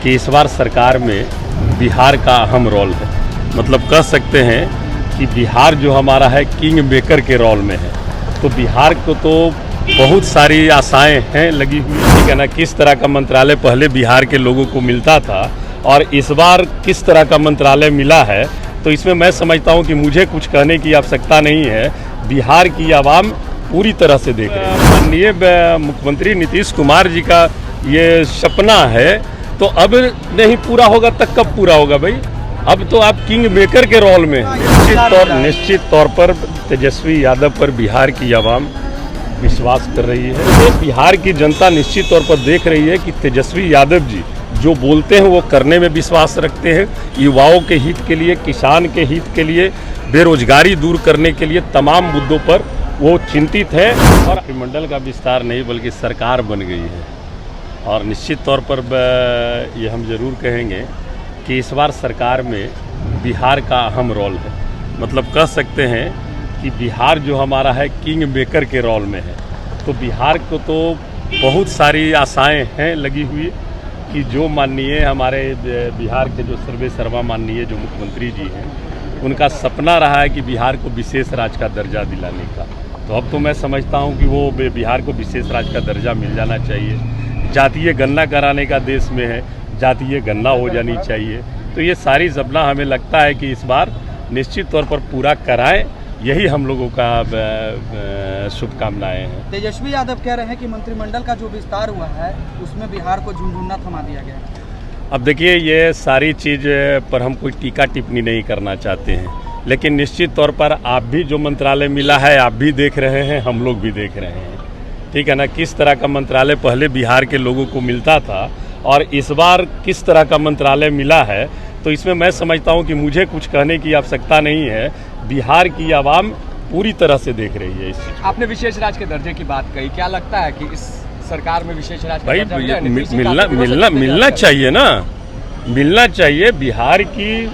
कि इस बार सरकार में बिहार का अहम रोल है। मतलब कह सकते हैं कि बिहार जो हमारा है किंग मेकर के रोल में है। तो बिहार को तो बहुत सारी आशाएं हैं लगी हुई, ठीक है ना। किस तरह का मंत्रालय पहले बिहार के लोगों को मिलता था और इस बार किस तरह का मंत्रालय मिला है, तो इसमें मैं समझता हूं कि मुझे कुछ कहने की आवश्यकता नहीं है। बिहार की आवाम पूरी तरह से देख रही है। माननीय मुख्यमंत्री नीतीश कुमार जी का ये सपना है, तो अब नहीं पूरा होगा तब कब पूरा होगा भाई। अब तो आप किंग मेकर के रोल में हैं। निश्चित तौर पर तेजस्वी यादव पर बिहार की आवाम विश्वास कर रही है। तो बिहार की जनता निश्चित तौर पर देख रही है कि तेजस्वी यादव जी जो बोलते हैं वो करने में विश्वास रखते हैं। युवाओं के हित के लिए, किसान के हित के लिए, बेरोजगारी दूर करने के लिए तमाम मुद्दों पर वो चिंतित है। और मंत्रिमंडल का विस्तार नहीं बल्कि सरकार बन गई है। और निश्चित तौर पर ये हम ज़रूर कहेंगे कि इस बार सरकार में बिहार का अहम रोल है। मतलब कह सकते हैं कि बिहार जो हमारा है किंग मेकर के रोल में है। तो बिहार को तो बहुत सारी आशाएं हैं लगी हुई कि जो माननीय हमारे बिहार के जो सर्वेसर्वा माननीय जो मुख्यमंत्री जी हैं, उनका सपना रहा है कि बिहार को विशेष राज्य का दर्जा दिलाने का। तो अब तो मैं समझता हूं कि वो बिहार को विशेष राज्य का दर्जा मिल जाना चाहिए। जातीय गणना कराने का देश में है, जातीय गणना हो जानी चाहिए। तो ये सारी सपना हमें लगता है कि इस बार निश्चित तौर पर पूरा कराएं, यही हम लोगों का शुभकामनाएं हैं। तेजस्वी यादव कह रहे हैं कि मंत्रिमंडल का जो विस्तार हुआ है उसमें बिहार को झुनझुना थमा दिया गया है। अब देखिए, ये सारी चीज़ पर हम कोई टीका टिप्पणी नहीं करना चाहते हैं, लेकिन निश्चित तौर पर आप भी जो मंत्रालय मिला है आप भी देख रहे हैं, हम लोग भी देख रहे हैं, ठीक है ना। किस तरह का मंत्रालय पहले बिहार के लोगों को मिलता था और इस बार किस तरह का मंत्रालय मिला है, तो इसमें मैं समझता हूं कि मुझे कुछ कहने की आवश्यकता नहीं है। बिहार की आवाम पूरी तरह से देख रही है इस चीज़। आपने विशेष राज्य के दर्जे की बात कही, क्या लगता है कि इस सरकार में विशेष राज्य भाई मिलना चाहिए ना, मिलना चाहिए। बिहार की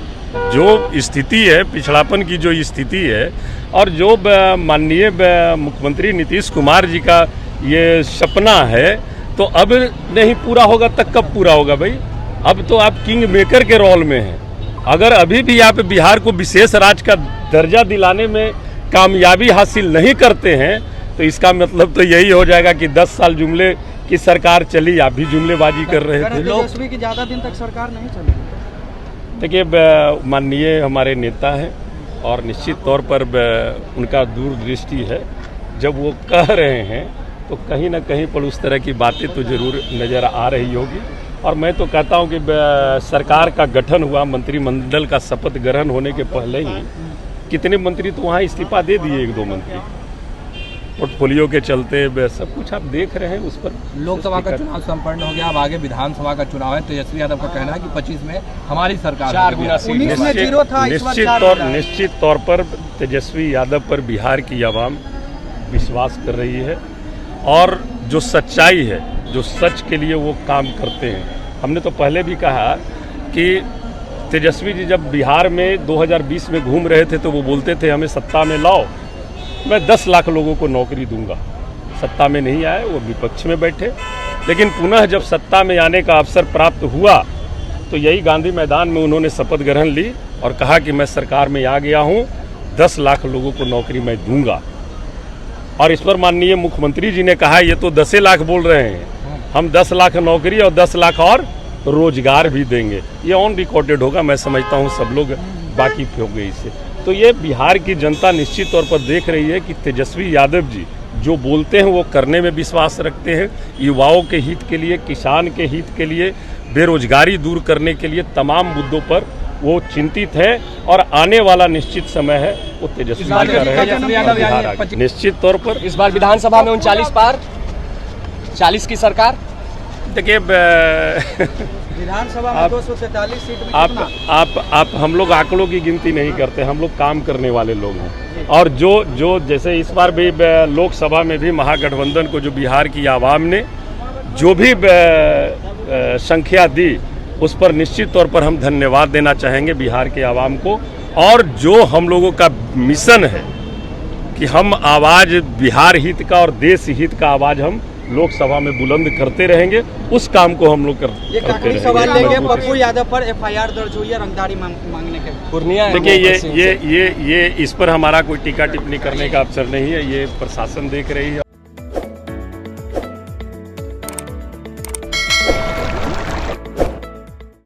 जो स्थिति है, पिछड़ापन की जो स्थिति है, और जो माननीय मुख्यमंत्री नीतीश कुमार जी का ये सपना है, तो अब नहीं पूरा होगा तब कब पूरा होगा भाई। अब तो आप किंग मेकर के रोल में हैं। अगर अभी भी आप बिहार को विशेष राज्य का दर्जा दिलाने में कामयाबी हासिल नहीं करते हैं, तो इसका मतलब तो यही हो जाएगा कि 10 साल जुमले की सरकार चली, आप भी जुमलेबाजी कर रहे थे। तेजस्वी की ज़्यादा दिन तक सरकार नहीं चली। देखिए, माननीय हमारे नेता हैं और निश्चित तौर पर उनका दूरदृष्टि है। जब वो कह रहे हैं तो कहीं ना कहीं पर उस तरह की बातें तो ज़रूर नज़र आ रही होगी। और मैं तो कहता हूं कि सरकार का गठन हुआ, मंत्रिमंडल का शपथ ग्रहण होने के पहले ही कितने मंत्री तो वहाँ इस्तीफा दे दिए, 1-2 मंत्री पोर्टफोलियो के चलते। सब कुछ आप देख रहे हैं। उस पर लोकसभा का चुनाव संपन्न हो गया, अब आगे विधानसभा का चुनाव है। तेजस्वी यादव का कहना है कि 25 में हमारी सरकार 4 गुना सीट। निश्चित तौर पर तेजस्वी यादव पर बिहार की आवाम विश्वास कर रही है। और जो सच्चाई है, जो सच के लिए वो काम करते हैं। हमने तो पहले भी कहा कि तेजस्वी जी जब बिहार में 2020 में घूम रहे थे तो वो बोलते थे हमें सत्ता में लाओ, मैं 10 लाख लोगों को नौकरी दूंगा। सत्ता में नहीं आए, वो विपक्ष में बैठे। लेकिन पुनः जब सत्ता में आने का अवसर प्राप्त हुआ तो यही गांधी मैदान में उन्होंने शपथ ग्रहण ली और कहा कि मैं सरकार में आ गया हूँ, 10 लाख लोगों को नौकरी मैं दूंगा। और इस पर माननीय मुख्यमंत्री जी ने कहा ये तो 10 लाख बोल रहे हैं, हम 10 लाख नौकरी और 10 लाख और रोजगार भी देंगे। ये ऑन रिकॉर्डेड होगा, मैं समझता हूँ सब लोग वाकिफ हो गए इससे। तो ये बिहार की जनता निश्चित तौर पर देख रही है कि तेजस्वी यादव जी जो बोलते हैं वो करने में विश्वास रखते हैं। युवाओं के हित के लिए, किसान के हित के लिए, बेरोजगारी दूर करने के लिए तमाम मुद्दों पर वो चिंतित है। और आने वाला निश्चित समय है वो तेजस्वी यादव निश्चित तौर पर। इस बार विधानसभा में 39 पार, 40 की सरकार। देखिए, विधानसभा में 243 सीट। आप हम लोग आंकड़ों की गिनती नहीं करते, हम लोग काम करने वाले लोग हैं। और जो जैसे इस बार भी लोकसभा में भी महागठबंधन को जो बिहार की आवाम ने जो भी संख्या दी, उस पर निश्चित तौर पर हम धन्यवाद देना चाहेंगे बिहार के आवाम को। और जो हम लोगों का मिशन है कि हम आवाज़ बिहार हित का और देश हित का आवाज़ हम लोकसभा में बुलंद करते रहेंगे। उस काम को हम लोग ये करते काकड़ी सवाल लेंगे। रहेंगे। पप्पू यादव पर एफआईआर दर्ज हुई है रंगदारी मांगने के। पूर्णिया देखिए ये इस पर हमारा कोई टीका टिप्पणी करने का अवसर नहीं है, ये प्रशासन देख रही है।